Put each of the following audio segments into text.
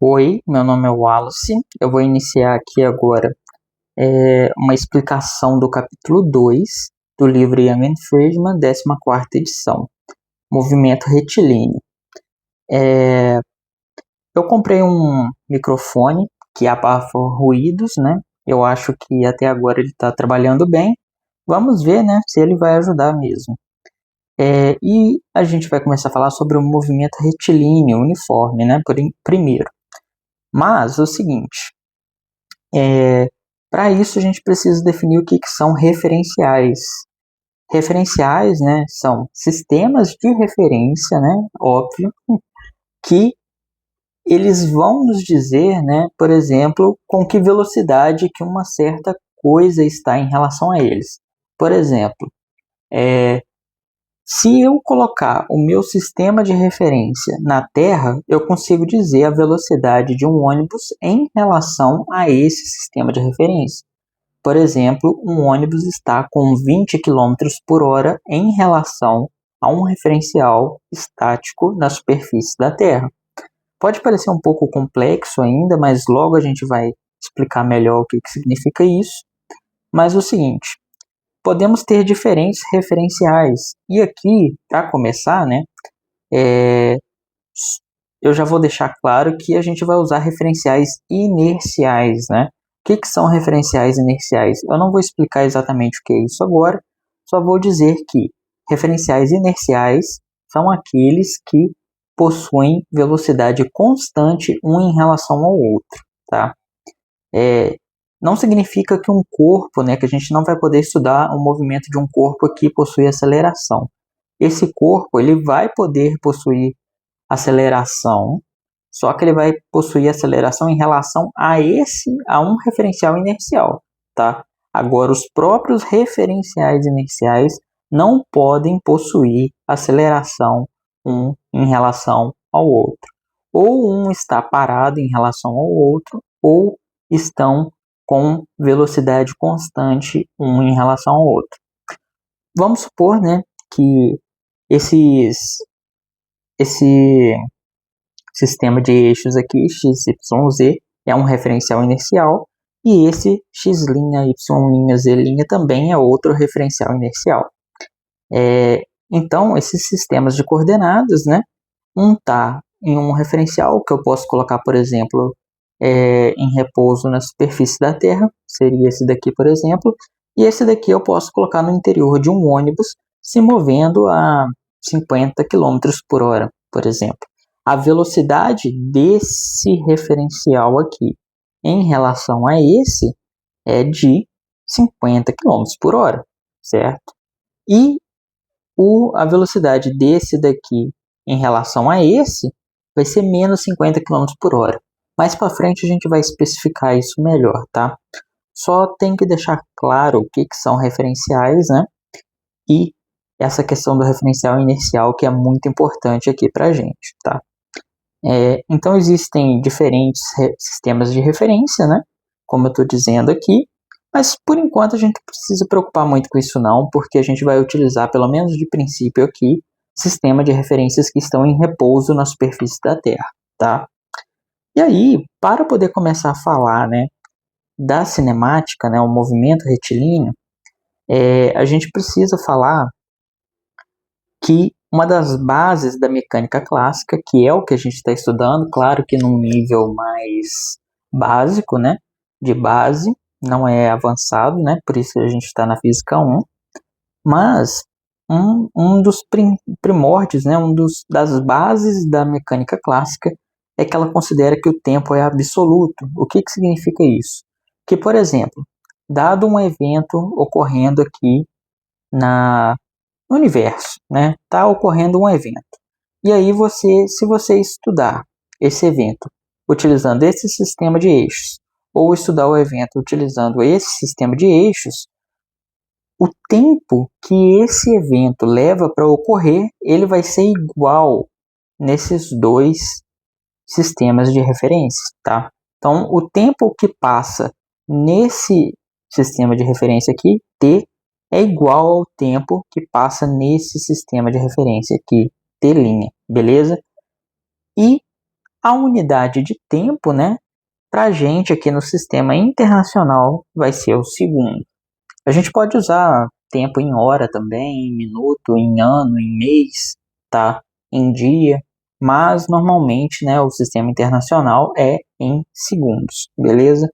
Oi, meu nome é Wallace. Eu vou iniciar aqui agora uma explicação do capítulo 2 do livro Young and Friedman, 14ª edição, Movimento Retilíneo. Eu comprei um microfone que abafa ruídos, né? Eu acho que até agora ele está trabalhando bem. Vamos ver, né, se ele vai ajudar mesmo. E a gente vai começar a falar sobre o movimento retilíneo uniforme, né, primeiro. Mas o seguinte, para isso a gente precisa definir o que são referenciais. Referenciais, né, são sistemas de referência, né, óbvio, que eles vão nos dizer, né, por exemplo, com que velocidade que uma certa coisa está em relação a eles. Por exemplo, se eu colocar o meu sistema de referência na Terra, eu consigo dizer a velocidade de um ônibus em relação a esse sistema de referência. Por exemplo, um ônibus está com 20 km por hora em relação a um referencial estático na superfície da Terra. Pode parecer um pouco complexo ainda, mas logo a gente vai explicar melhor o que significa isso. Mas é o seguinte, podemos ter diferentes referenciais. E aqui, para começar, né, eu já vou deixar claro que a gente vai usar referenciais inerciais, né? O que são referenciais inerciais? Eu não vou explicar exatamente o que é isso agora, só vou dizer que referenciais inerciais são aqueles que possuem velocidade constante um em relação ao outro, tá? Não significa que um corpo, né, que a gente não vai poder estudar o movimento de um corpo que possui aceleração. Esse corpo ele vai poder possuir aceleração, só que ele vai possuir aceleração em relação a um referencial inercial, tá? Agora, os próprios referenciais inerciais não podem possuir aceleração um em relação ao outro. Ou um está parado em relação ao outro, ou estão com velocidade constante um em relação ao outro. Vamos supor, né, que esse sistema de eixos aqui, x, y, z, é um referencial inercial, e esse x', y', z' também é outro referencial inercial. Então, esses sistemas de coordenadas, né, um está em um referencial, que eu posso colocar, por exemplo, em repouso na superfície da Terra, seria esse daqui, por exemplo, e esse daqui eu posso colocar no interior de um ônibus se movendo a 50 km por hora, por exemplo. A velocidade desse referencial aqui em relação a esse é de 50 km por hora, certo? E a velocidade desse daqui em relação a esse vai ser menos 50 km por hora. Mais para frente a gente vai especificar isso melhor, tá? Só tem que deixar claro o que são referenciais, né? E essa questão do referencial inercial que é muito importante aqui para a gente, tá? Então existem diferentes sistemas de referência, né? Como eu estou dizendo aqui, mas por enquanto a gente não precisa se preocupar muito com isso não, porque a gente vai utilizar, pelo menos de princípio aqui, sistema de referências que estão em repouso na superfície da Terra, tá? E aí, para poder começar a falar, né, da cinemática, né, o movimento retilíneo, a gente precisa falar que uma das bases da mecânica clássica, que é o que a gente está estudando, claro que num nível mais básico, né, de base, não é avançado, né, por isso a gente está na física 1, mas um dos primórdios, né, das bases da mecânica clássica é que ela considera que o tempo é absoluto. O que significa isso? Que, por exemplo, dado um evento ocorrendo aqui no universo, né? Está ocorrendo um evento. E aí se você estudar esse evento utilizando esse sistema de eixos, ou estudar o evento utilizando esse sistema de eixos, o tempo que esse evento leva para ocorrer, ele vai ser igual nesses dois sistemas de referência, tá? Então, o tempo que passa nesse sistema de referência aqui, t, é igual ao tempo que passa nesse sistema de referência aqui, t', beleza? E A unidade de tempo, né, para a gente aqui no sistema internacional vai ser o segundo. A gente pode usar tempo em hora também, em minuto, em ano, em mês, tá? Em dia, mas normalmente, né, o sistema internacional é em segundos, beleza?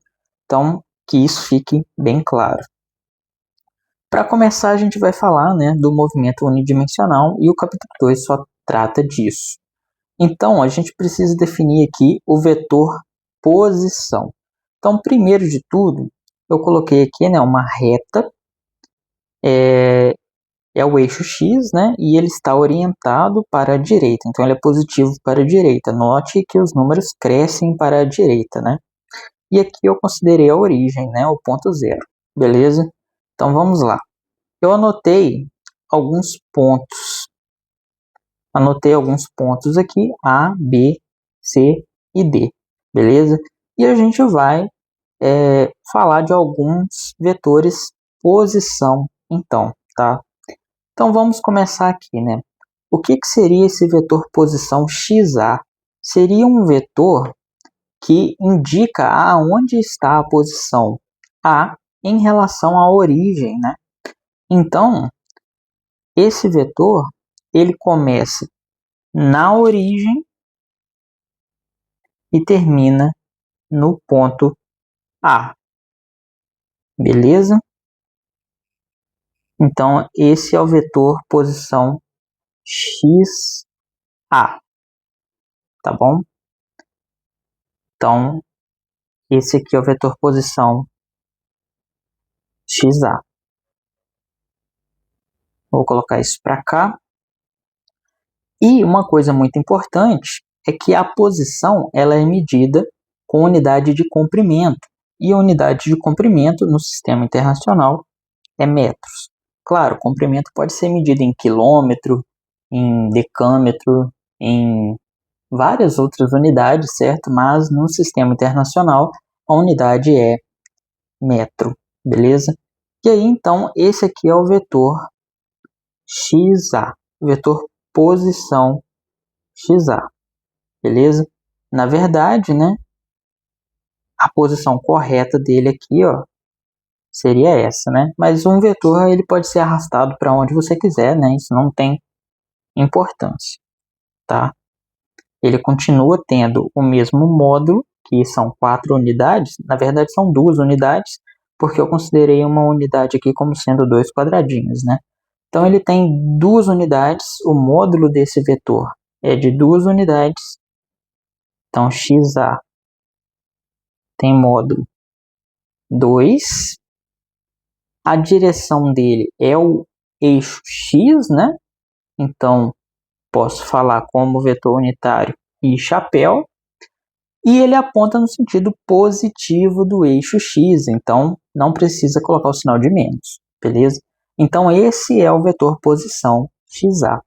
Então, que isso fique bem claro. Para começar, a gente vai falar, né, do movimento unidimensional e o capítulo 2 só trata disso. Então, a gente precisa definir aqui o vetor posição. Então, primeiro de tudo, eu coloquei aqui, né, uma reta, é o eixo X, né, e ele está orientado para a direita. Então, ele é positivo para a direita. Note que os números crescem para a direita, né? E aqui eu considerei a origem, né, o ponto zero. Beleza? Então, vamos lá. Eu anotei alguns pontos. Anotei alguns pontos aqui, A, B, C e D, beleza? E a gente vai falar de alguns vetores posição, então, tá? Então vamos começar aqui, né? O que seria esse vetor posição XA? Seria um vetor que indica aonde está a posição A em relação à origem, né? Então, esse vetor, ele começa na origem e termina no ponto A, beleza? Então, esse é o vetor posição XA, tá bom? Então, esse aqui é o vetor posição XA. Vou colocar isso para cá. E uma coisa muito importante é que a posição ela é medida com unidade de comprimento. E a unidade de comprimento no sistema internacional é metros. Claro, o comprimento pode ser medido em quilômetro, em decâmetro, em várias outras unidades, certo? Mas no sistema internacional a unidade é metro, beleza? E aí então esse aqui é o vetor XA, vetor posição XA, beleza? Na verdade, né, a posição correta dele aqui, ó, seria essa, né? Mas um vetor ele pode ser arrastado para onde você quiser, né? Isso não tem importância, tá? Ele continua tendo o mesmo módulo, que são 4 unidades. Na verdade, são 2 unidades, porque eu considerei uma unidade aqui como sendo 2 quadradinhos, né? Então, ele tem 2 unidades, o módulo desse vetor é de 2 unidades. Então, XA tem módulo 2. A direção dele é o eixo X, né? Então, posso falar como vetor unitário e chapéu. E ele aponta no sentido positivo do eixo X, então não precisa colocar o sinal de menos, beleza? Então esse é o vetor posição XA.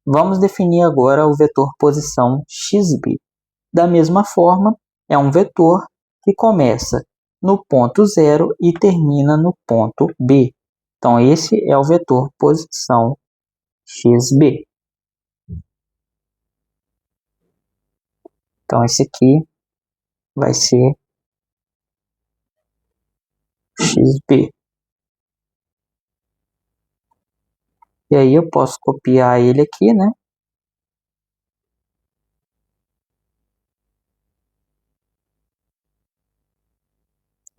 Vamos definir agora o vetor posição XB. Da mesma forma, é um vetor que começa no ponto 0 e termina no ponto B. Então esse é o vetor posição XB. Então esse aqui vai ser XB. E aí eu posso copiar ele aqui, né?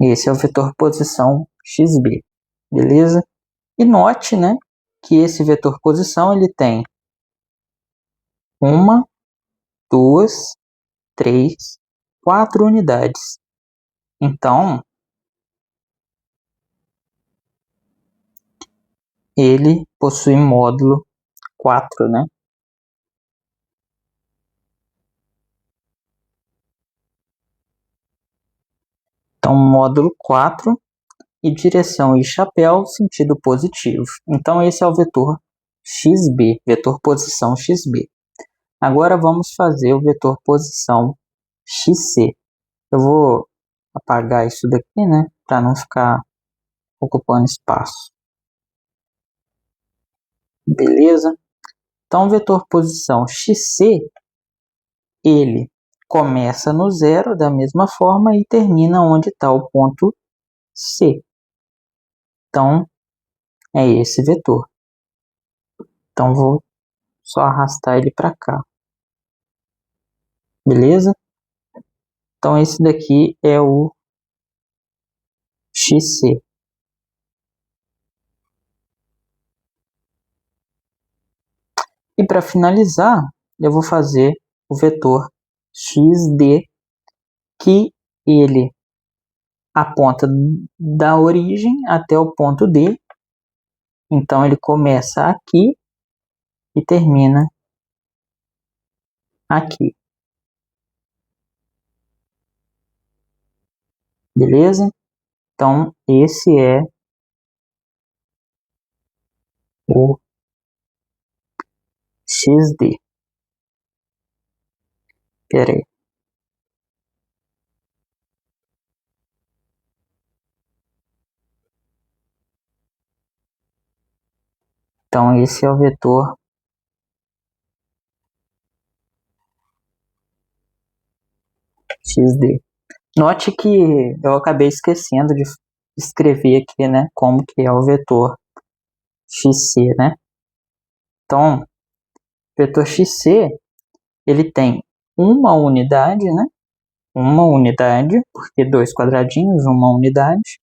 Esse é o vetor posição XB, beleza? E note, né, que esse vetor posição ele tem 1, 2, 3, 4 unidades. Então, ele possui módulo 4, né? Então, módulo 4 e direção e chapéu, sentido positivo. Então, esse é o vetor XB, vetor posição XB. Agora, vamos fazer o vetor posição XC. Eu vou apagar isso daqui, né, para não ficar ocupando espaço. Beleza? Então, o vetor posição XC, ele começa no zero da mesma forma e termina onde está o ponto C. Então, é esse vetor. Então, vou só arrastar ele para cá. Beleza? Então, esse daqui é o XC. E para finalizar, eu vou fazer o vetor XD, que ele aponta da origem até o ponto D. Então, ele começa aqui e termina aqui. Beleza? Então, esse é o XD. Espera aí. Então, esse é o vetor XD. Note que eu acabei esquecendo de escrever aqui, né, como que é o vetor XC, né? Então, o vetor XC, ele tem uma unidade, né? Uma unidade, porque dois quadradinhos, uma unidade.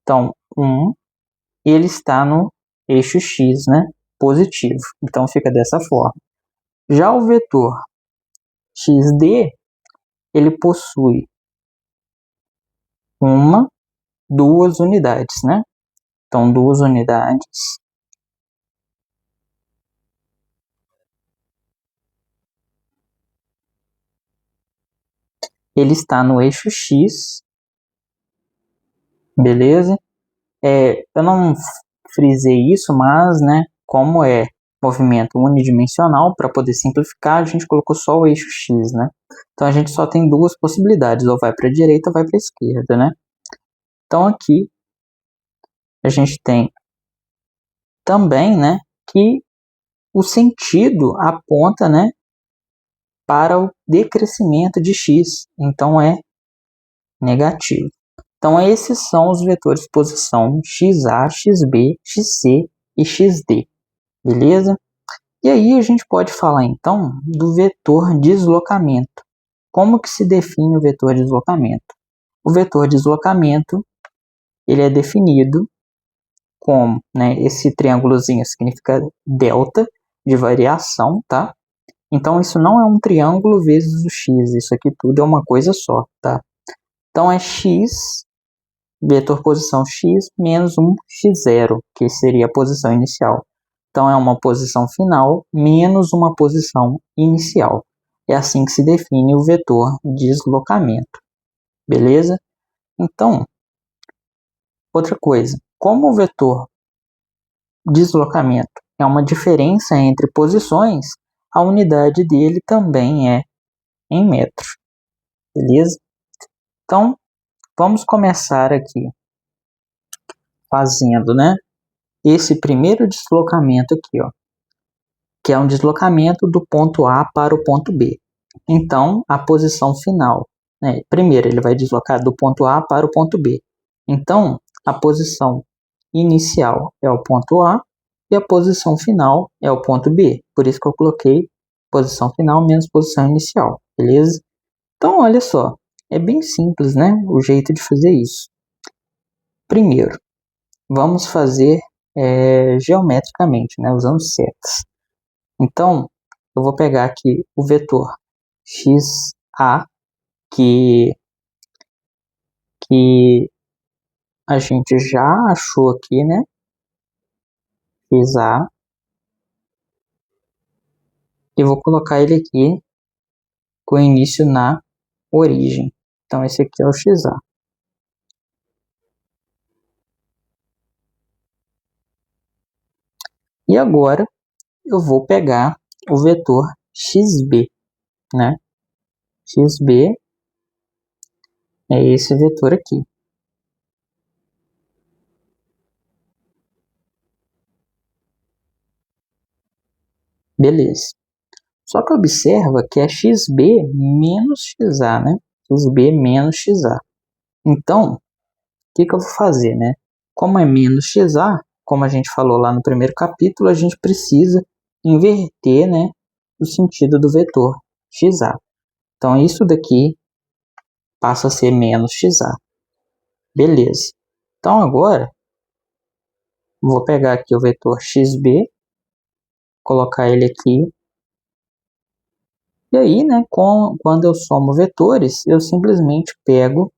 Então, ele está no eixo X, né? Positivo. Então, fica dessa forma. Já o vetor XD, ele possui uma, duas unidades, né? Então, duas unidades. Ele está no eixo X, beleza? Eu não frisei isso, mas, né, como é movimento unidimensional, para poder simplificar, a gente colocou só o eixo X, né? Então, a gente só tem duas possibilidades, ou vai para a direita ou vai para a esquerda, né? Então, aqui, a gente tem também, né, que o sentido aponta, né, para o decrescimento de x, então é negativo. Então esses são os vetores de posição xa, xb, xc e xd, beleza? E aí a gente pode falar então do vetor deslocamento. Como que se define o vetor deslocamento? O vetor deslocamento, ele é definido como, né, esse triângulozinho significa delta de variação, tá? Então, isso não é um triângulo vezes o x, isso aqui tudo é uma coisa só, tá? Então, é x, vetor posição x, menos um x0, que seria a posição inicial. Então, é uma posição final menos uma posição inicial. É assim que se define o vetor deslocamento, beleza? Então, outra coisa, como o vetor deslocamento é uma diferença entre posições, a unidade dele também é em metros, beleza? Então, vamos começar aqui fazendo, né, esse primeiro deslocamento aqui, ó, que é um deslocamento do ponto A para o ponto B. Então, a posição final, né, primeiro ele vai deslocar do ponto A para o ponto B. Então, a posição inicial é o ponto A e a posição final é o ponto B. Por isso que eu coloquei posição final menos posição inicial, beleza? Então, olha só, é bem simples, né, o jeito de fazer isso. Primeiro, vamos fazer geometricamente, né, usando setas. Então, eu vou pegar aqui o vetor xa, que a gente já achou aqui, né, xa, e vou colocar ele aqui com início na origem. Então, esse aqui é o xa. E agora, eu vou pegar o vetor xb, né? xb é esse vetor aqui. Beleza. Só que observa que é xb menos xa, né? xb menos xa. Então, o que eu vou fazer, né? Como é menos xa, como a gente falou lá no primeiro capítulo, a gente precisa inverter, né, o sentido do vetor xa. Então, isso daqui passa a ser menos xa. Beleza. Então, agora, vou pegar aqui o vetor xb, colocar ele aqui. E aí, né, quando eu somo vetores, eu simplesmente pego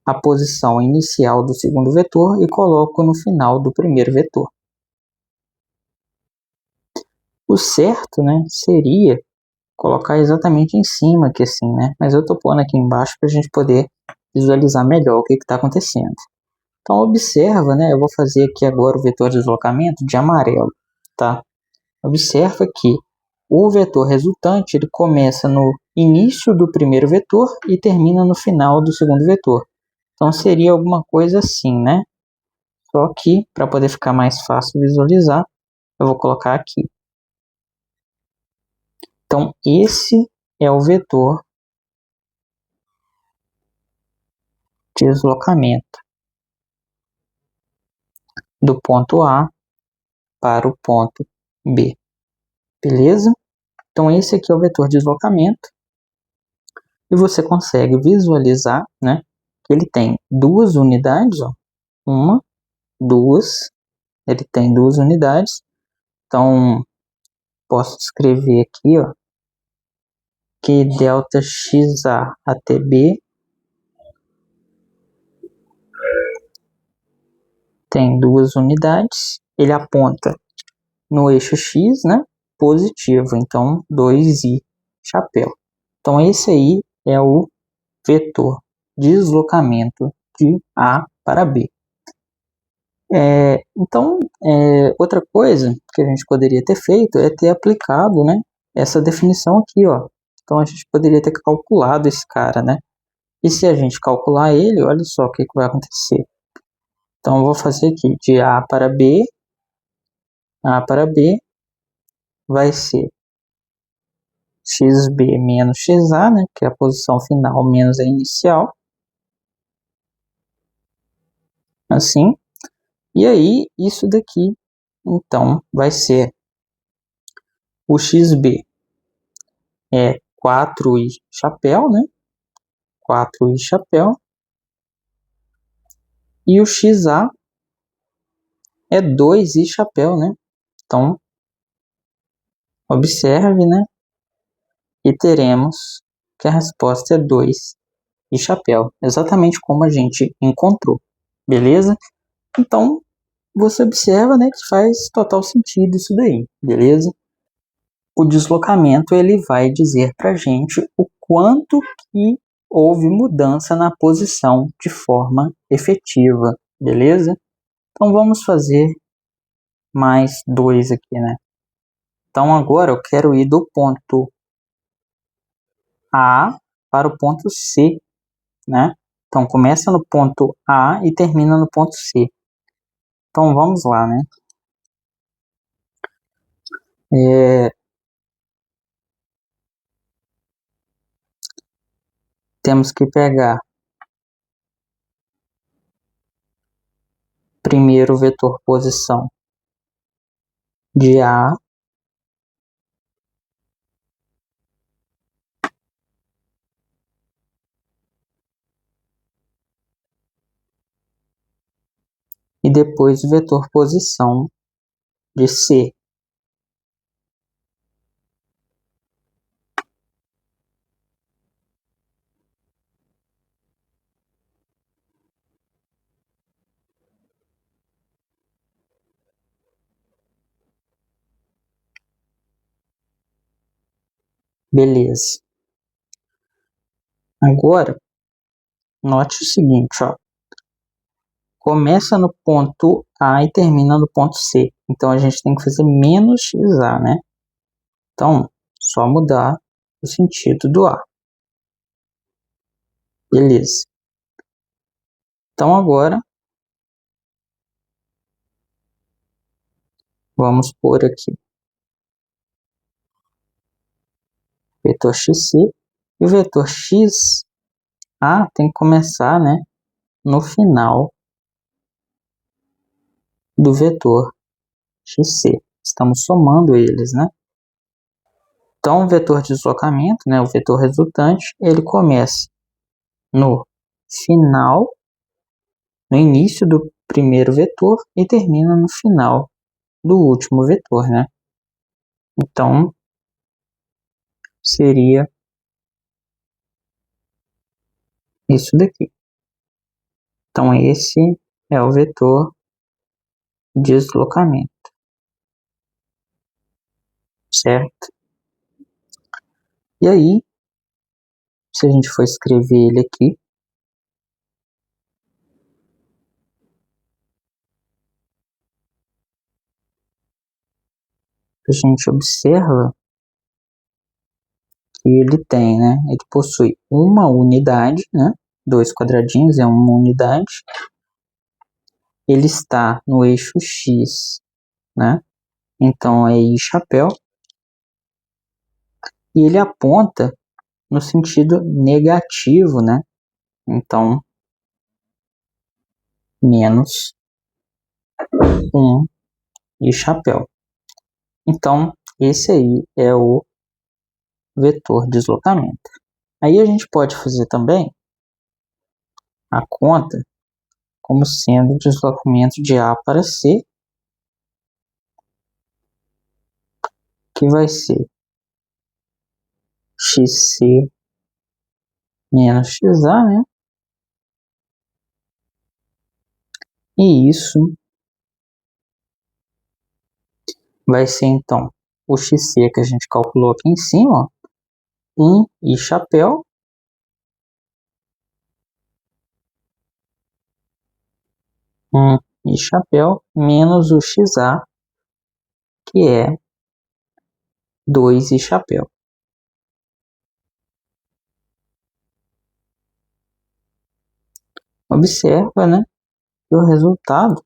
a posição inicial do segundo vetor e coloco no final do primeiro vetor. O certo, né, seria colocar exatamente em cima aqui assim, né? Mas eu estou pondo aqui embaixo para a gente poder visualizar melhor o que está acontecendo. Então observa, né? Eu vou fazer aqui agora o vetor de deslocamento de amarelo, tá? Observa que o vetor resultante ele começa no início do primeiro vetor e termina no final do segundo vetor. Então seria alguma coisa assim, né? Só que para poder ficar mais fácil visualizar, eu vou colocar aqui. Então esse é o vetor de deslocamento do ponto A para o ponto B. Beleza? Então esse aqui é o vetor de deslocamento e você consegue visualizar, né, que ele tem duas unidades, ó, uma, duas, ele tem duas unidades. Então posso escrever aqui, ó, que delta xa até B tem duas unidades, ele aponta no eixo x, né, positivo, então 2i chapéu. Então esse aí é o vetor de deslocamento de A para B. Então, outra coisa que a gente poderia ter feito é ter aplicado, né, essa definição aqui, ó. Então a gente poderia ter calculado esse cara, né? E se a gente calcular ele, olha só o que vai acontecer. Então eu vou fazer aqui de A para B vai ser xb menos xa, né, que é a posição final menos a inicial. Assim. E aí, isso daqui, então, vai ser o xb é 4i chapéu, né? 4i chapéu. E o xa é 2i chapéu, né? Então, observe, né? E teremos que a resposta é 2i chapéu, exatamente como a gente encontrou, beleza? Então, você observa, né, que faz total sentido isso daí, beleza? O deslocamento ele vai dizer para a gente o quanto que houve mudança na posição de forma efetiva, beleza? Então vamos fazer mais dois aqui, né? Então agora eu quero ir do ponto A para o ponto C, né? Então começa no ponto A e termina no ponto C. Então vamos lá, né? Temos que pegar primeiro o vetor posição de A e depois o vetor posição de C. Beleza. Agora, note o seguinte, ó. Começa no ponto A e termina no ponto C. Então, a gente tem que fazer menos xa, né? Então, só mudar o sentido do A. Beleza. Então, agora, vamos pôr aqui. vetor xc, e o vetor xa tem que começar, né, no final do vetor xc. Estamos somando eles, né? Então, o vetor de deslocamento, né, o vetor resultante, ele começa no final, no início do primeiro vetor e termina no final do último vetor, né? Então, seria isso daqui. Então, esse é o vetor de deslocamento, certo? E aí, se a gente for escrever ele aqui, a gente observa que ele tem, né? Ele possui uma unidade, né? Dois quadradinhos é uma unidade. Ele está no eixo X, né? Então é I chapéu. E ele aponta no sentido negativo, né? Então, menos 1 I chapéu. Então, esse aí é o vetor deslocamento. Aí a gente pode fazer também a conta como sendo o deslocamento de A para C, que vai ser xc menos xa, né? E isso vai ser, então, o xc que a gente calculou aqui em cima, ó, 1 I chapéu, I chapéu, menos o xa, que é 2 I chapéu. Observa, né, que o resultado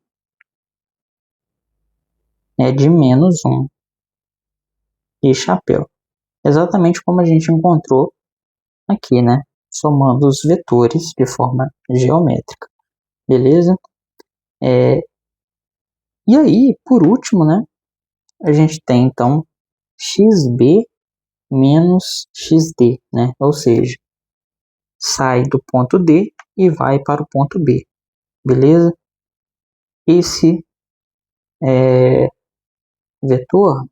é de menos 1 I chapéu. Exatamente como a gente encontrou aqui, né, somando os vetores de forma geométrica. Beleza? E aí, por último, né, a gente tem, então, xb menos xd, né? Ou seja, sai do ponto D e vai para o ponto B, beleza? Esse vetor,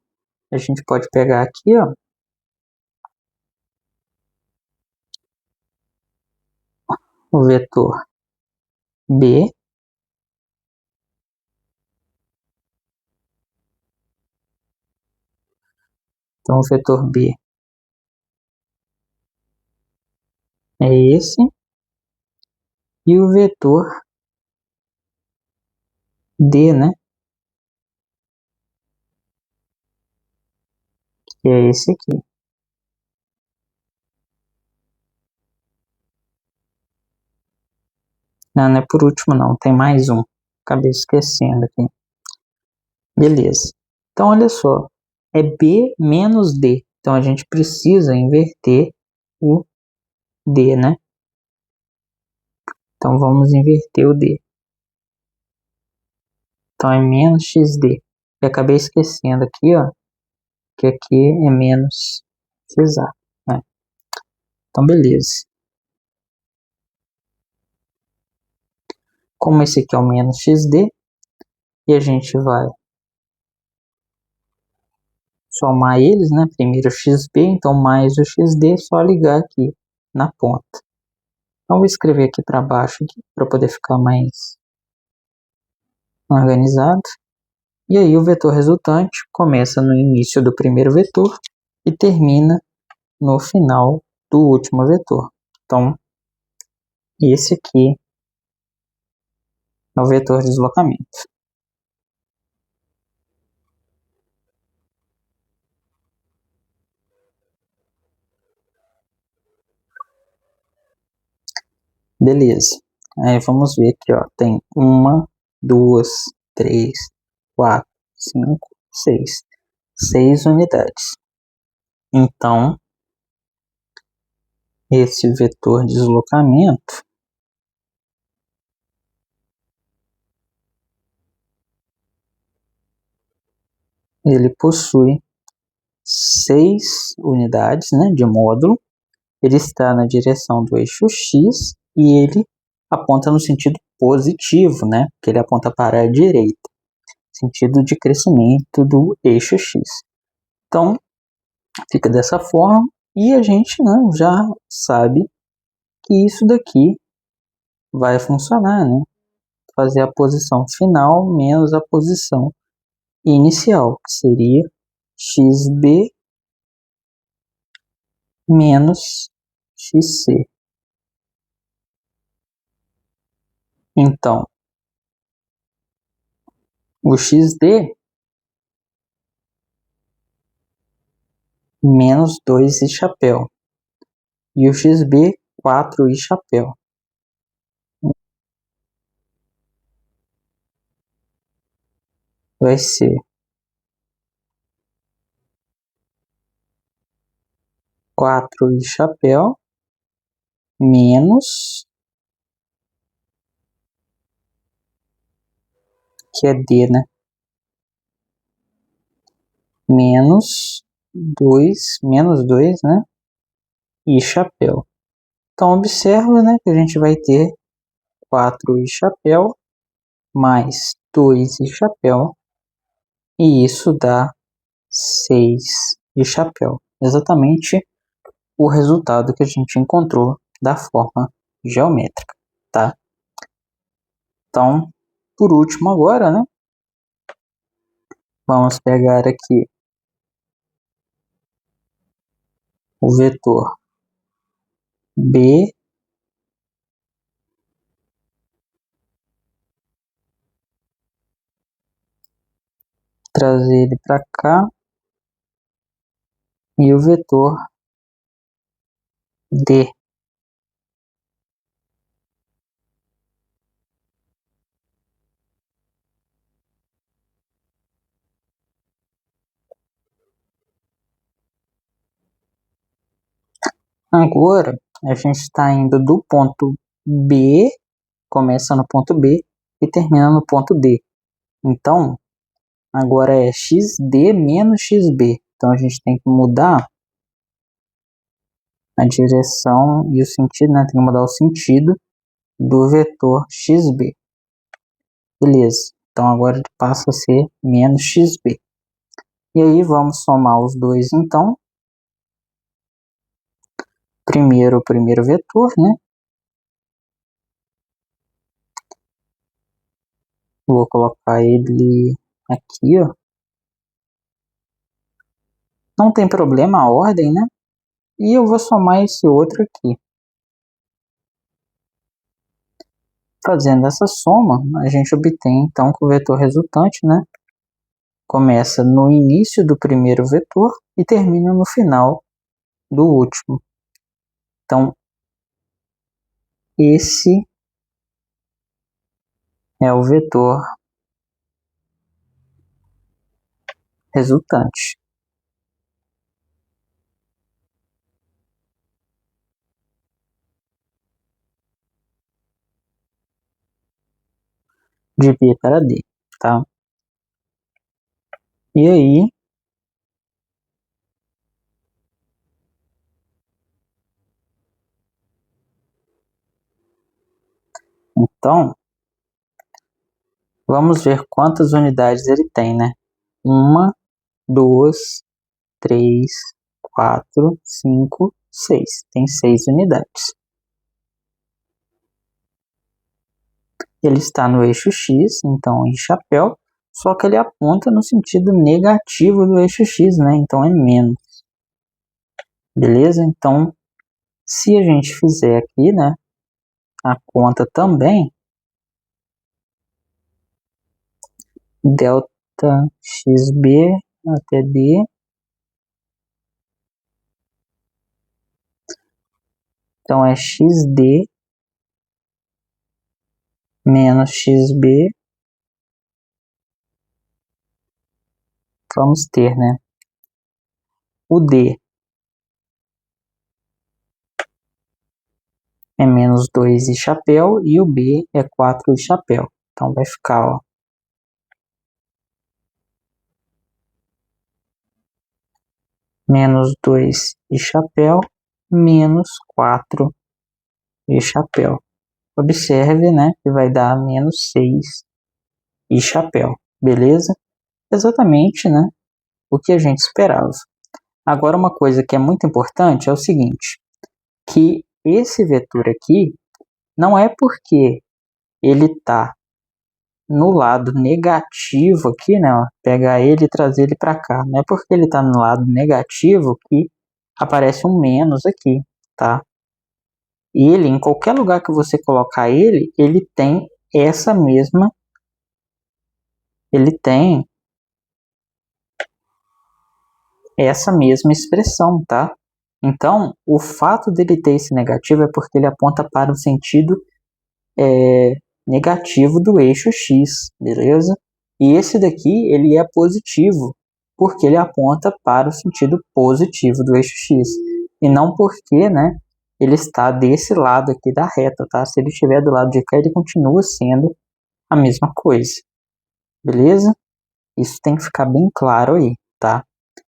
a gente pode pegar aqui, ó, o vetor B, então o vetor B é esse, e o vetor D, né, que é esse aqui. Não, não é por último não, tem mais um, acabei esquecendo aqui. Beleza. Então, olha só, é B menos D. Então, a gente precisa inverter o D, né? Então, vamos inverter o D. Então, é menos XD. Eu acabei esquecendo aqui, ó, que aqui é menos XA, né? Então, beleza. Como esse aqui é o menos XD, e a gente vai somar eles, né? Primeiro o XB, então mais o XD, só ligar aqui na ponta. Então, vou escrever aqui para baixo para poder ficar mais organizado. E aí o vetor resultante começa no início do primeiro vetor e termina no final do último vetor. Então, esse aqui é o vetor de deslocamento. Beleza. Aí vamos ver aqui, ó. Tem 1, 2, 3, 4, 5, 6. 6 unidades. Então, esse vetor deslocamento ele possui 6 unidades, né, de módulo. Ele está na direção do eixo X e ele aponta no sentido positivo, né, que ele aponta para a direita, sentido de crescimento do eixo X. Então, fica dessa forma e a gente, né, já sabe que isso daqui vai funcionar, né? Fazer a posição final menos a posição inicial, que seria xb menos xc. Então, o xd menos 2 e chapéu, e o xb 4 e chapéu. Vai ser 4 e chapéu menos, que é d, né? Menos 2, né? E chapéu. Então, observa, né, que a gente vai ter 4 e chapéu mais 2 e chapéu, e isso dá 6 e chapéu. Exatamente o resultado que a gente encontrou da forma geométrica, tá? Então, por último agora, né, vamos pegar aqui o vetor B trazer ele para cá e o vetor D. Agora, a gente está indo do ponto B, começa no ponto B e termina no ponto D. Então, agora é xd menos xb. Então, a gente tem que mudar a direção e o sentido, né? Tem que mudar o sentido do vetor xb. Beleza. Então, agora ele passa a ser menos xb. E aí, vamos somar os dois, então. Primeiro, o primeiro vetor, né? Vou colocar ele aqui, ó. Não tem problema a ordem, né? E eu vou somar esse outro aqui. Fazendo essa soma, a gente obtém, então, que o vetor resultante, né, começa no início do primeiro vetor e termina no final do último. Então, esse é o vetor resultante de B para D, tá? E aí, então, vamos ver quantas unidades ele tem, né? 1, 2, 3, 4, 5, 6. Tem 6 unidades. Ele está no eixo X, então em chapéu, só que ele aponta no sentido negativo do eixo X, né? Então é menos. Beleza? Então, se a gente fizer aqui, né, a conta também, delta xb até d, então é xd menos xb, vamos ter, né, o d é menos 2 e chapéu, e o B é 4 e chapéu. Então vai ficar, ó, menos 2 e chapéu, menos 4 e chapéu. Observe, né, que vai dar menos 6 e chapéu, beleza? Exatamente, né, o que a gente esperava. Agora, uma coisa que é muito importante é o seguinte, que esse vetor aqui não é porque ele está no lado negativo aqui, né, ó, pegar ele e trazer ele para cá. Não é porque ele está no lado negativo que aparece um menos aqui, tá? Ele, em qualquer lugar que você colocar ele, ele tem essa mesma, ele tem essa mesma expressão, tá? Então, o fato dele ter esse negativo é porque ele aponta para o sentido negativo do eixo x, beleza? E esse daqui, ele é positivo, porque ele aponta para o sentido positivo do eixo x. E não porque, né, ele está desse lado aqui da reta, tá? Se ele estiver do lado de cá, ele continua sendo a mesma coisa, beleza? Isso tem que ficar bem claro aí, tá?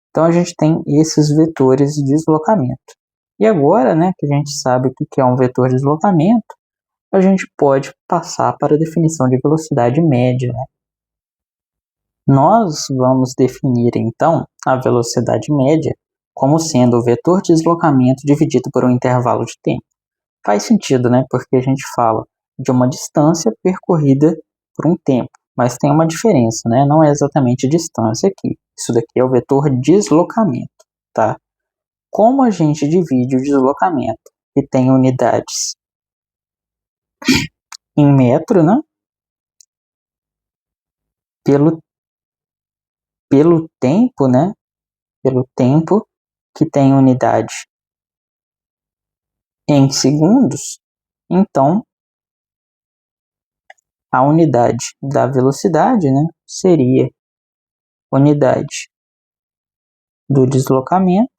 Então a gente tem esses vetores de deslocamento. E agora, né, que a gente sabe o que é um vetor de deslocamento, a gente pode passar para a definição de velocidade média, né? Nós vamos definir, então, a velocidade média como sendo o vetor de deslocamento dividido por um intervalo de tempo. Faz sentido, né? Porque a gente fala de uma distância percorrida por um tempo, mas tem uma diferença, né? Não é exatamente distância aqui. Isso daqui é o vetor deslocamento, tá? Como a gente divide o deslocamento, que tem unidades em metro, né? Pelo tempo, né? Pelo tempo, que tem unidade em segundos, então a unidade da velocidade, né, seria unidade do deslocamento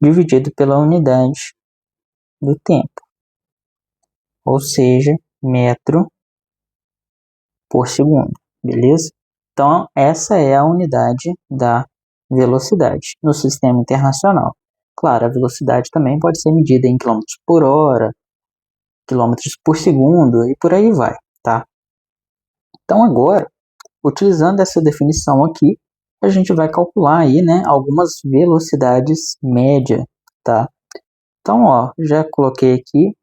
dividido pela unidade do tempo, ou seja, metro por segundo, beleza? Então, essa é a unidade da velocidade no sistema internacional. Claro, a velocidade também pode ser medida em quilômetros por hora, quilômetros por segundo e por aí vai, tá? Então, agora, utilizando essa definição aqui, a gente vai calcular aí, né, algumas velocidades média, tá? Então, ó, já coloquei aqui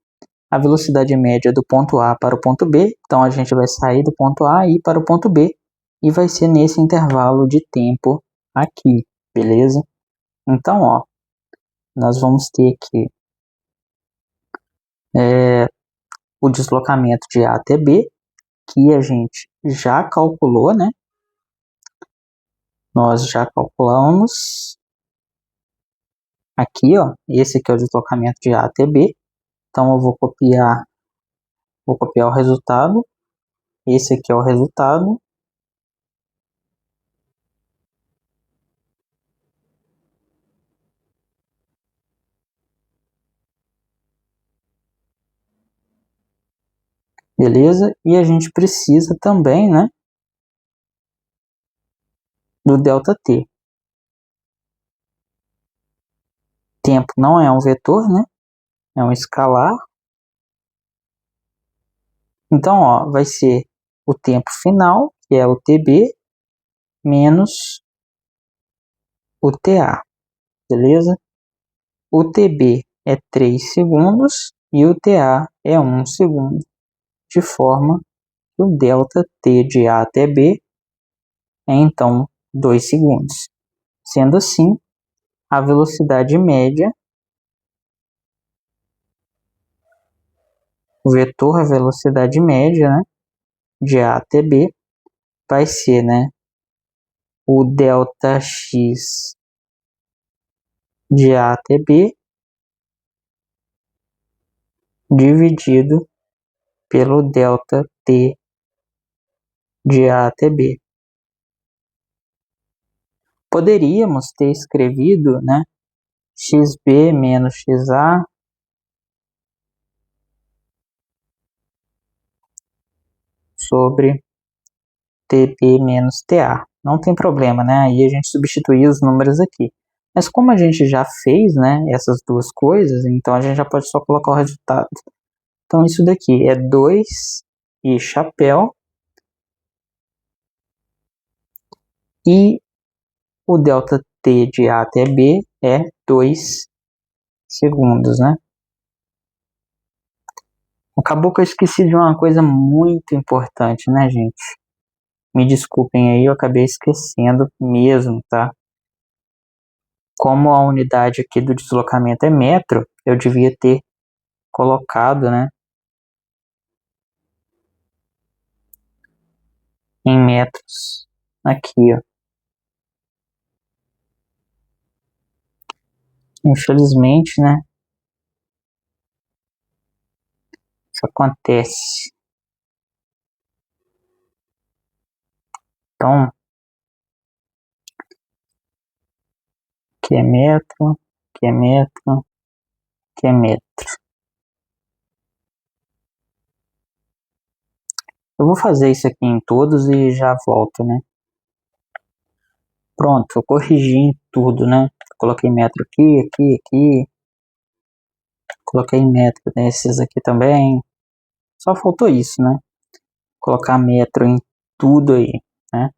a velocidade média do ponto A para o ponto B. Então, a gente vai sair do ponto A e ir para o ponto B e vai ser nesse intervalo de tempo aqui, beleza? Então, ó, nós vamos ter aqui o deslocamento de A até B, que a gente já calculou, né? Nós já calculamos aqui, ó, esse aqui é o deslocamento de A até B. Então eu vou copiar o resultado. Esse aqui é o resultado. Beleza? E a gente precisa também, né, do ΔT. Tempo não é um vetor, né? É um escalar. Então, ó, vai ser o tempo final, que é o TB, menos o TA, beleza? O TB é 3 segundos e o TA é 1 segundo, de forma que o ΔT de A até B é então 2 segundos. Sendo assim, a velocidade média, o vetor velocidade média, né, de A até B, vai ser, né, o ΔX de A até B dividido pelo ΔT de A até B. Poderíamos ter escrevido, né, XB menos XA sobre TB menos TA. Não tem problema, né? Aí a gente substituir os números aqui. Mas como a gente já fez, né, essas duas coisas, então a gente já pode só colocar o resultado. Então isso daqui é 2 e chapéu. E o delta T de A até B é 2 segundos, né? Acabou que eu esqueci de uma coisa muito importante, né, gente? Me desculpem aí, eu acabei esquecendo mesmo, tá? Como a unidade aqui do deslocamento é metro, eu devia ter colocado, né, em metros aqui, ó. Infelizmente, né, isso acontece. Então, que é metro, que é metro, que é metro. Eu vou fazer isso aqui em todos e já volto, né? Pronto, eu corrigi em tudo, né? Coloquei metro aqui, aqui, aqui. Coloquei metro nesses aqui também. Só faltou isso, né? Colocar metro em tudo aí, né?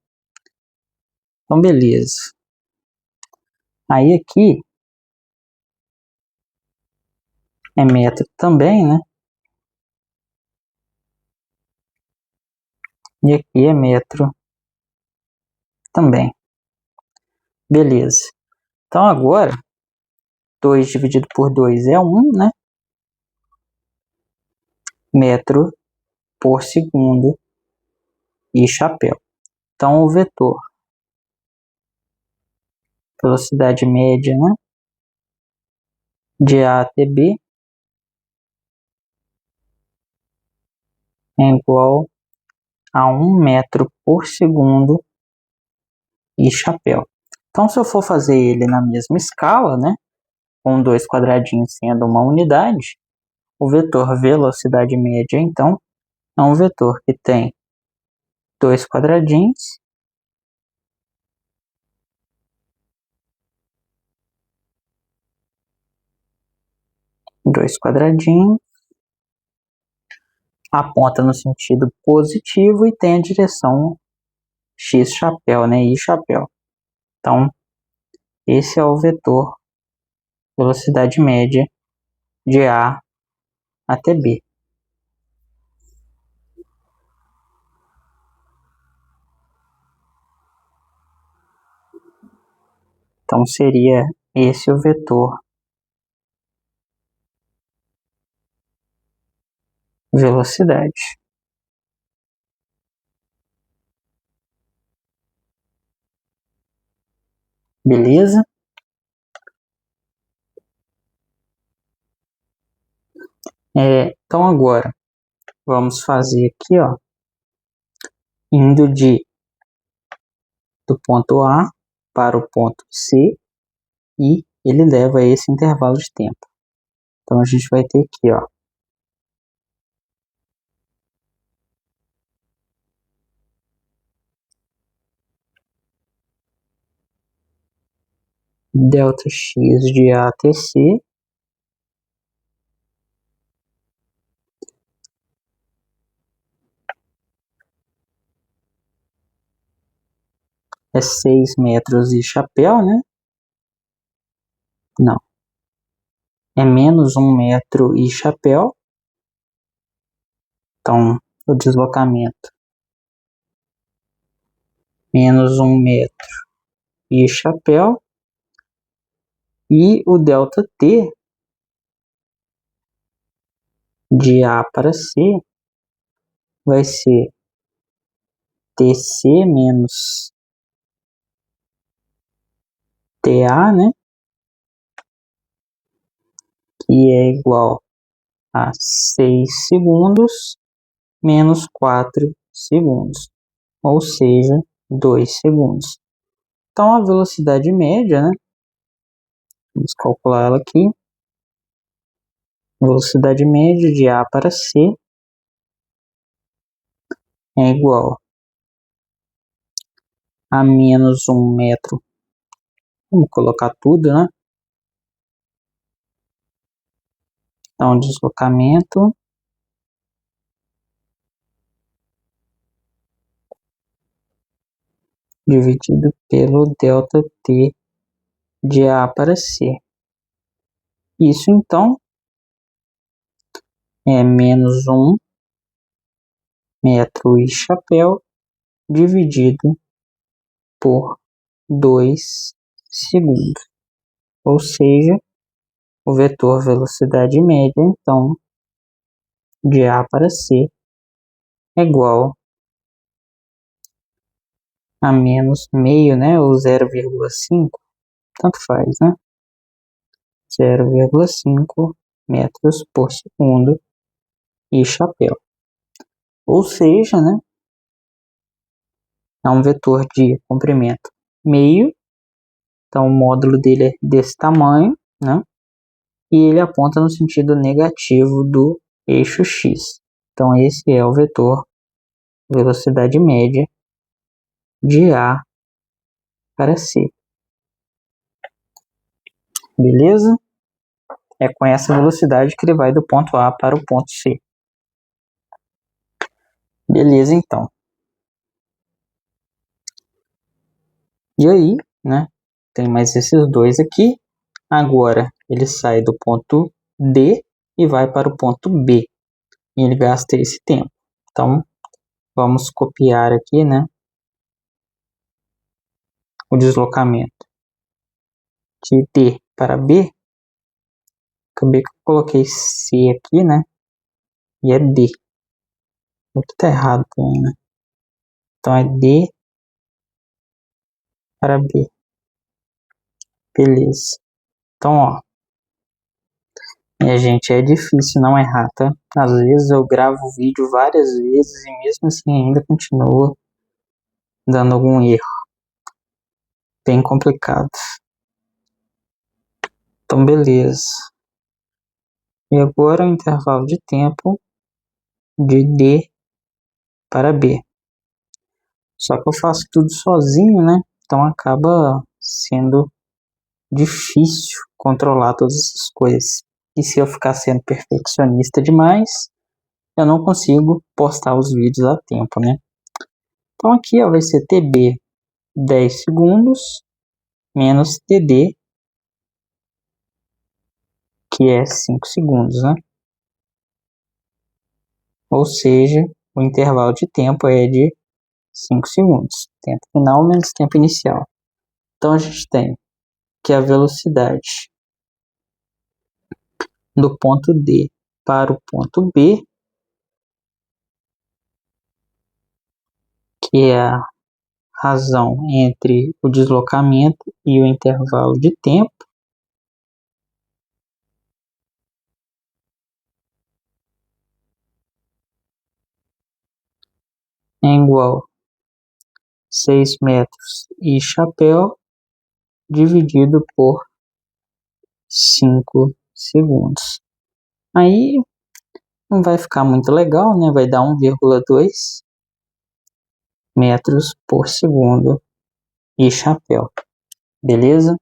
Então, beleza. Aí aqui é metro também, né? E aqui é metro também. Beleza. Então agora, 2 dividido por 2 é 1, né? Metro por segundo e chapéu. Então o vetor velocidade média, né, de A até B é igual a 1 metro por segundo e chapéu. Então, se eu for fazer ele na mesma escala, né, com 2 quadradinhos sendo uma unidade, o vetor velocidade média, então, é um vetor que tem 2 quadradinhos aponta no sentido positivo e tem a direção x chapéu, né, y chapéu. Então, esse é o vetor velocidade média de A até B. Então, seria esse o vetor velocidade. Beleza? Então, agora, vamos fazer aqui, ó, indo do ponto A para o ponto C e ele leva a esse intervalo de tempo. Então, a gente vai ter aqui, ó, delta x de A até C é 6 metros e chapéu, né? Não. É menos 1 metro e chapéu. Então, o deslocamento menos 1 metro e chapéu. E o delta T de A para C vai ser TC menos TA, né? Que é igual a 6 segundos menos 4 segundos, ou seja, 2 segundos. Então, a velocidade média, né? Vamos calcular ela aqui. Velocidade média de A para C é igual a menos 1 metro. Vamos colocar tudo, né? Então, deslocamento dividido pelo ΔT de A para C. Isso, então, é menos 1 metro e chapéu dividido por 2 segundos. Ou seja, o vetor velocidade média, então, de A para C é igual a menos meio, né, ou 0,5, tanto faz, né? 0,5 metros por segundo e chapéu. Ou seja, né, é um vetor de comprimento meio, então o módulo dele é desse tamanho, né? E ele aponta no sentido negativo do eixo x. Então esse é o vetor velocidade média de A para C. Beleza? É com essa velocidade que ele vai do ponto A para o ponto C. Beleza, então. E aí, né? Tem mais esses dois aqui. Agora ele sai do ponto D e vai para o ponto B. E ele gasta esse tempo. Então, vamos copiar aqui, né? O deslocamento de D para B. Acabei que eu coloquei C aqui, né? E é D. Aqui tá errado também, né? Então é D para B. Beleza. Então, ó. Minha gente, é difícil não errar, tá? Às vezes eu gravo o vídeo várias vezes e mesmo assim ainda continua dando algum erro. Bem complicado. Então, beleza. E agora o intervalo de tempo de D para B. Só que eu faço tudo sozinho, né? Então acaba sendo difícil controlar todas essas coisas. E se eu ficar sendo perfeccionista demais, eu não consigo postar os vídeos a tempo, né? Então aqui ó, vai ser TB 10 segundos menos TD, que é 5 segundos, né? Ou seja, o intervalo de tempo é de 5 segundos. Tempo final menos tempo inicial. Então a gente tem que a velocidade do ponto D para o ponto B, que é a razão entre o deslocamento e o intervalo de tempo, é igual a 6 metros e chapéu dividido por 5 segundos. Aí não vai ficar muito legal, né? Vai dar 1,2 metros por segundo e chapéu. Beleza?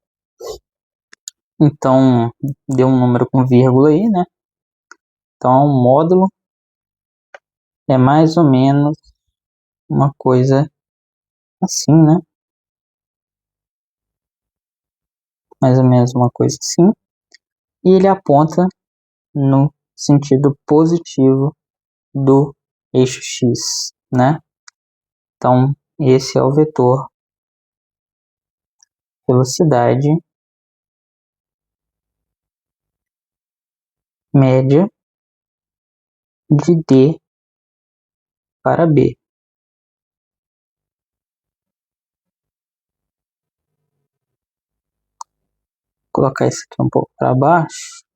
Então, deu um número com vírgula aí, né? Então, o módulo é mais ou menos uma coisa assim, né? Mais ou menos uma coisa assim. E ele aponta no sentido positivo do eixo x, né? Então, esse é o vetor velocidade média de D para B. Vou colocar isso aqui um pouco para baixo.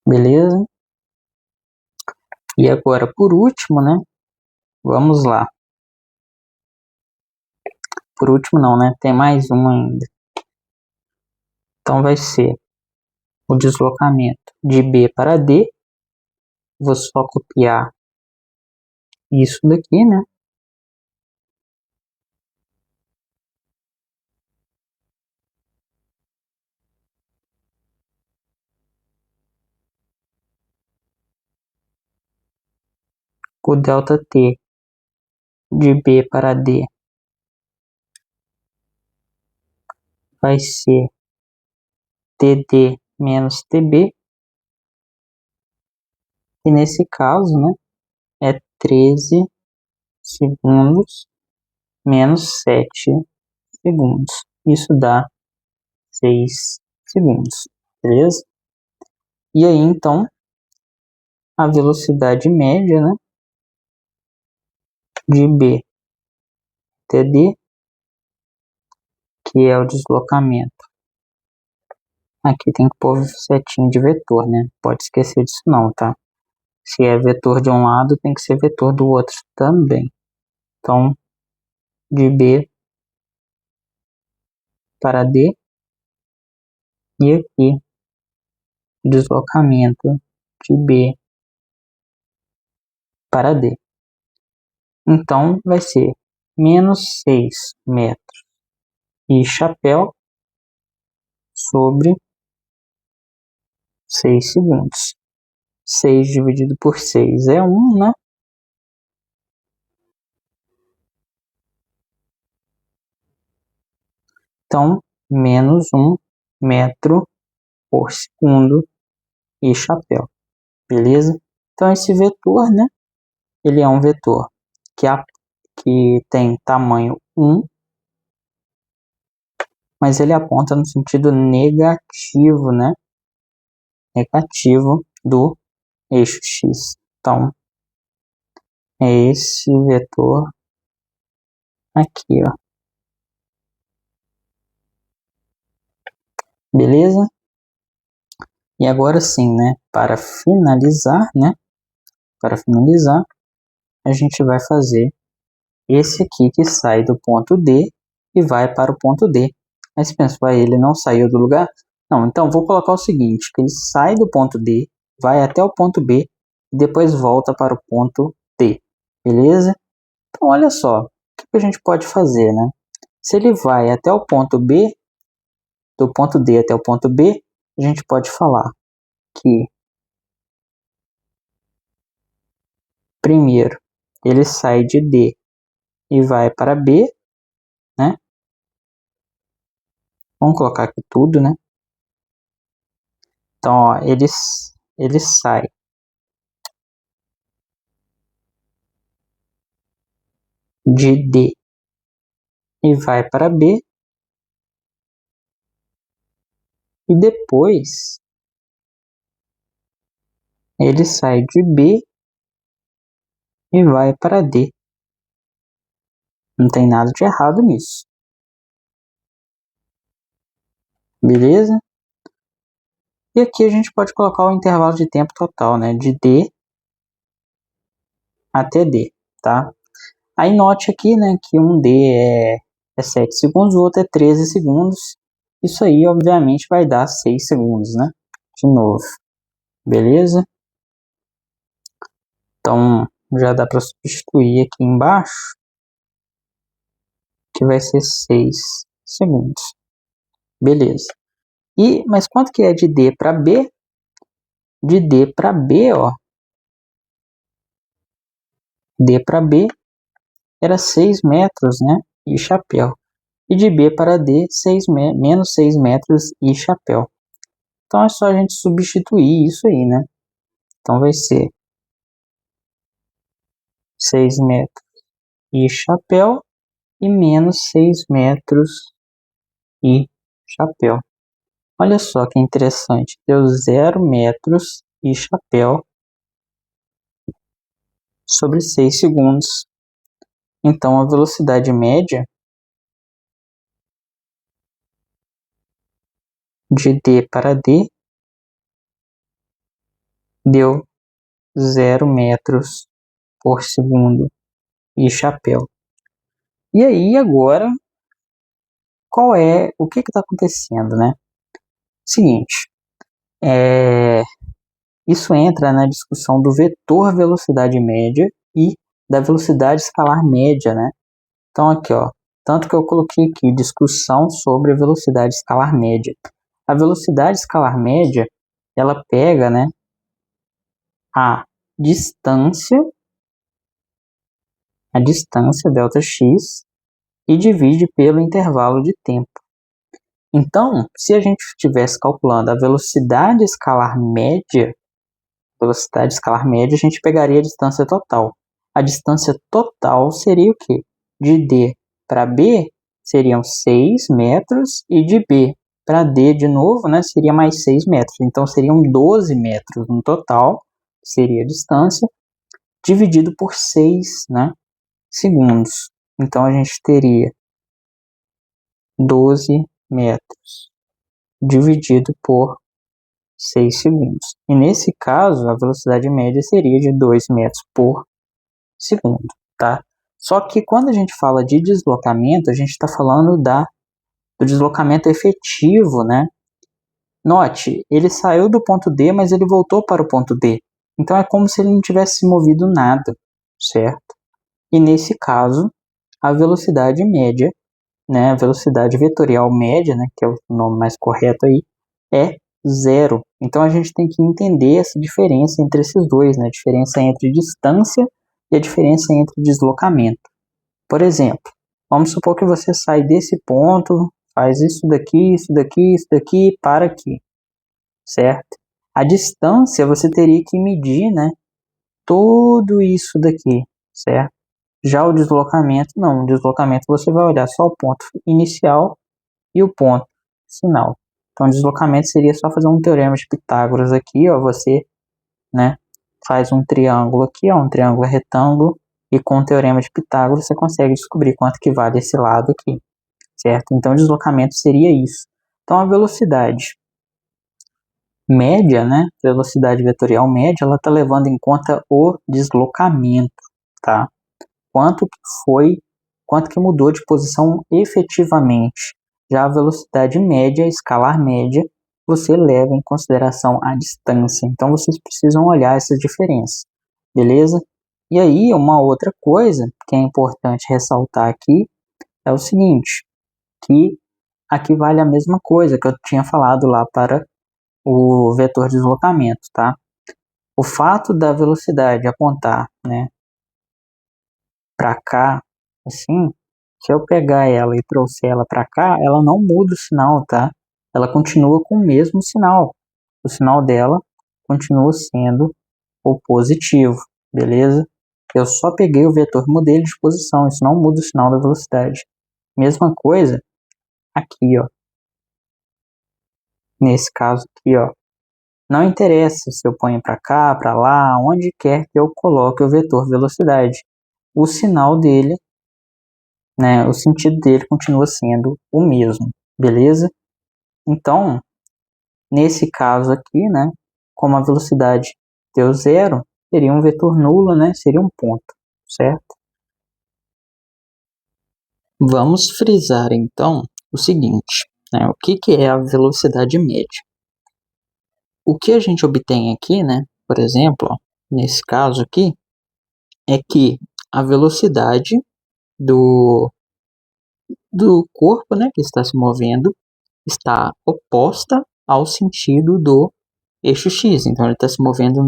Beleza? E agora, por último, né? Vamos lá. Por último não, né? Tem mais um ainda. Então vai ser o deslocamento de B para D. Vou só copiar isso daqui, né? O delta T de B para D vai ser TD menos TB. E nesse caso, né, é 13 segundos menos 7 segundos. Isso dá 6 segundos, beleza? E aí, então, a velocidade média, né, de B TD, que é o deslocamento. Aqui tem que pôr setinho de vetor, né? Pode esquecer disso não, tá? Se é vetor de um lado, tem que ser vetor do outro também. Então, de B para D, e aqui, deslocamento de B para D. Então, vai ser menos 6 metros e chapéu sobre 6 segundos. 6 dividido por 6 é 1, né? Então, menos 1 metro por segundo e chapéu, beleza? Então, esse vetor, né? Ele é um vetor que tem tamanho 1, mas ele aponta no sentido negativo, né? Negativo do eixo x. Então, é esse vetor aqui, ó. Beleza? E agora sim, né? Para finalizar, a gente vai fazer esse aqui que sai do ponto D e vai para o ponto D. Aí você pensa, ele não saiu do lugar? Não, então vou colocar o seguinte, que ele sai do ponto D, vai até o ponto B e depois volta para o ponto D, beleza? Então olha só, o que a gente pode fazer, né? Se ele vai até o ponto B, do ponto D até o ponto B, a gente pode falar que primeiro ele sai de D e vai para B, né? Vamos colocar aqui tudo, né? Então, ó, ele sai de D e vai para B. E depois ele sai de B e vai para D. Não tem nada de errado nisso. Beleza? E aqui a gente pode colocar o intervalo de tempo total, né? De D até D, tá? Aí note aqui, né, que um D é 7 segundos, o outro é 13 segundos. Isso aí, obviamente, vai dar 6 segundos, né? De novo. Beleza? Então, já dá para substituir aqui embaixo, que vai ser 6 segundos. Beleza. Mas quanto que é de D para B? De D para B, ó. D para B era 6 metros, né? E chapéu. E de B para D, menos 6 metros e chapéu. Então é só a gente substituir isso aí, né? Então vai ser 6 metros e chapéu e menos 6 metros e chapéu. Olha só que interessante. Deu 0 metros e chapéu sobre 6 segundos. Então a velocidade média de D para D deu 0 metros por segundo e chapéu. E aí agora, o que está acontecendo, né? Seguinte, isso entra na discussão do vetor velocidade média e da velocidade escalar média, né? Então aqui, ó, tanto que eu coloquei aqui discussão sobre a velocidade escalar média. A velocidade escalar média, ela pega, né, a distância ΔX e divide pelo intervalo de tempo. Então, se a gente estivesse calculando a velocidade escalar média, a gente pegaria a distância total. A distância total seria o quê? De D para B seriam 6 metros e de B para D de novo, né, seria mais 6 metros. Então seriam 12 metros no total, seria a distância, dividido por 6, né, segundos. Então a gente teria 12 metros dividido por 6 segundos. E nesse caso, a velocidade média seria de 2 metros por segundo, tá? Só que quando a gente fala de deslocamento, a gente está falando do deslocamento efetivo, né? Note, ele saiu do ponto D, mas ele voltou para o ponto D. Então é como se ele não tivesse se movido nada, certo? E nesse caso, a velocidade média, né, a velocidade vetorial média, né, que é o nome mais correto aí, é zero. Então a gente tem que entender essa diferença entre esses dois, né, a diferença entre distância e a diferença entre deslocamento. Por exemplo, vamos supor que você sai desse ponto, faz isso daqui, isso daqui, isso daqui, para aqui, certo? A distância você teria que medir, né, tudo isso daqui, certo? Já o deslocamento, não. O deslocamento você vai olhar só o ponto inicial e o ponto final. Então, o deslocamento seria só fazer um teorema de Pitágoras aqui, ó. Você, né, faz um triângulo aqui, ó, um triângulo retângulo, e com o teorema de Pitágoras você consegue descobrir quanto que vale esse lado aqui, certo? Então, o deslocamento seria isso. Então, a velocidade média, né, velocidade vetorial média, ela está levando em conta o deslocamento, tá? Quanto que mudou de posição efetivamente. Já a velocidade média, escalar média, você leva em consideração a distância. Então vocês precisam olhar essas diferenças, beleza? E aí uma outra coisa que é importante ressaltar aqui é o seguinte, que aqui vale a mesma coisa que eu tinha falado lá para o vetor de deslocamento, tá? O fato da velocidade apontar, né, para cá, assim, se eu pegar ela e trouxer ela para cá, ela não muda o sinal, tá? Ela continua com o mesmo sinal. O sinal dela continua sendo o positivo, beleza? Eu só peguei o vetor e mudei ele de posição, isso não muda o sinal da velocidade. Mesma coisa aqui, ó. Nesse caso aqui, ó. Não interessa se eu ponho para cá, para lá, onde quer que eu coloque o vetor velocidade. O sinal dele, né, o sentido dele continua sendo o mesmo, beleza? Então, nesse caso aqui, né, como a velocidade deu zero, seria um vetor nulo, né, seria um ponto, certo? Vamos frisar então o seguinte, né, o que é a velocidade média? O que a gente obtém aqui, né, por exemplo, ó, nesse caso aqui, é que a velocidade do corpo, né, que está se movendo, está oposta ao sentido do eixo x. Então, ele está se movendo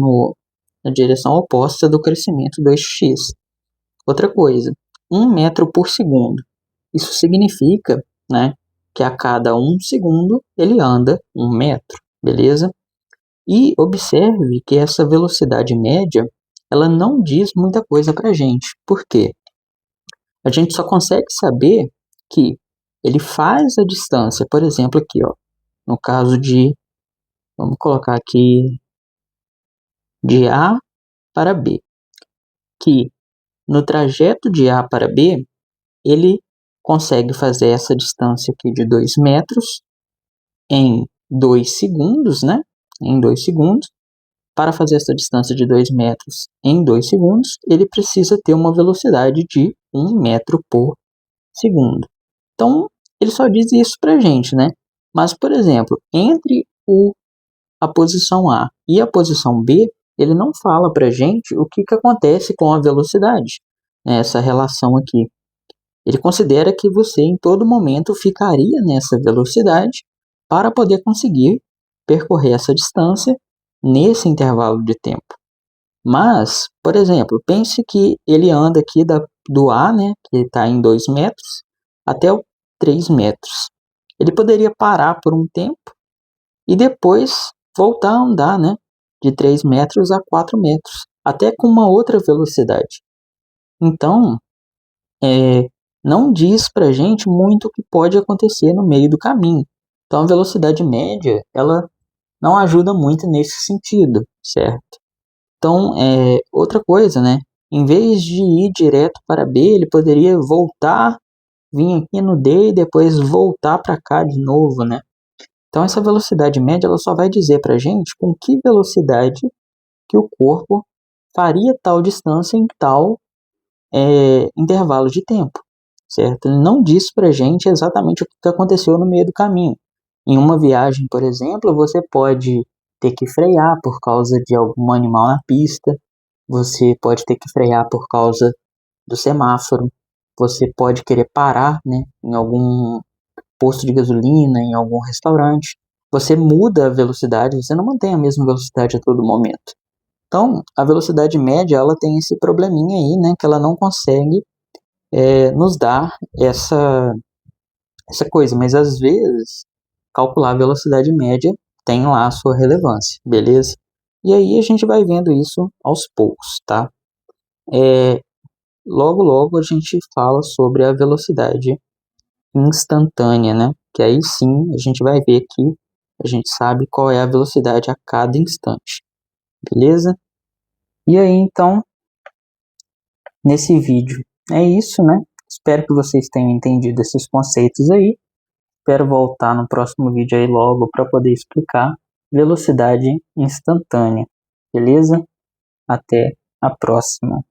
na direção oposta do crescimento do eixo x. Outra coisa, 1 metro por segundo. Isso significa, né, que a cada 1 segundo ele anda 1 metro, beleza? E observe que essa velocidade média, ela não diz muita coisa para a gente. Por quê? A gente só consegue saber que ele faz a distância, por exemplo, aqui, ó, no caso de, vamos colocar aqui, de A para B, que no trajeto de A para B, ele consegue fazer essa distância aqui de 2 metros em 2 segundos, né? Em 2 segundos. Para fazer essa distância de 2 metros em 2 segundos, ele precisa ter uma velocidade de 1 metro por segundo. Então, ele só diz isso para a gente, né? Mas, por exemplo, entre a posição A. E a posição B, ele não fala para a gente o que acontece com a velocidade, né, essa relação aqui. Ele considera que você em todo momento ficaria nessa velocidade para poder conseguir percorrer essa distância nesse intervalo de tempo. Mas, por exemplo, pense que ele anda aqui do A, né, que está em 2 metros, até o 3 metros. Ele poderia parar por um tempo e depois voltar a andar, né, de 3 metros a 4 metros, até com uma outra velocidade. Então, não diz pra gente muito o que pode acontecer no meio do caminho. Então, a velocidade média, ela não ajuda muito nesse sentido, certo? Então, outra coisa, né? Em vez de ir direto para B, ele poderia voltar, vir aqui no D e depois voltar para cá de novo, né? Então, essa velocidade média, ela só vai dizer pra gente com que velocidade que o corpo faria tal distância em tal intervalo de tempo, certo? Ele não diz pra gente exatamente o que aconteceu no meio do caminho. Em uma viagem, por exemplo, você pode ter que frear por causa de algum animal na pista, você pode ter que frear por causa do semáforo, você pode querer parar, né, em algum posto de gasolina, em algum restaurante. Você muda a velocidade, você não mantém a mesma velocidade a todo momento. Então, a velocidade média, ela tem esse probleminha aí, né, que ela não consegue nos dar essa coisa, mas às vezes calcular a velocidade média tem lá a sua relevância, beleza? E aí a gente vai vendo isso aos poucos, tá? Logo, logo a gente fala sobre a velocidade instantânea, né? Que aí sim a gente vai ver que a gente sabe qual é a velocidade a cada instante, beleza? E aí então, nesse vídeo é isso, né? Espero que vocês tenham entendido esses conceitos aí. Espero voltar no próximo vídeo aí logo para poder explicar velocidade instantânea, beleza? Até a próxima.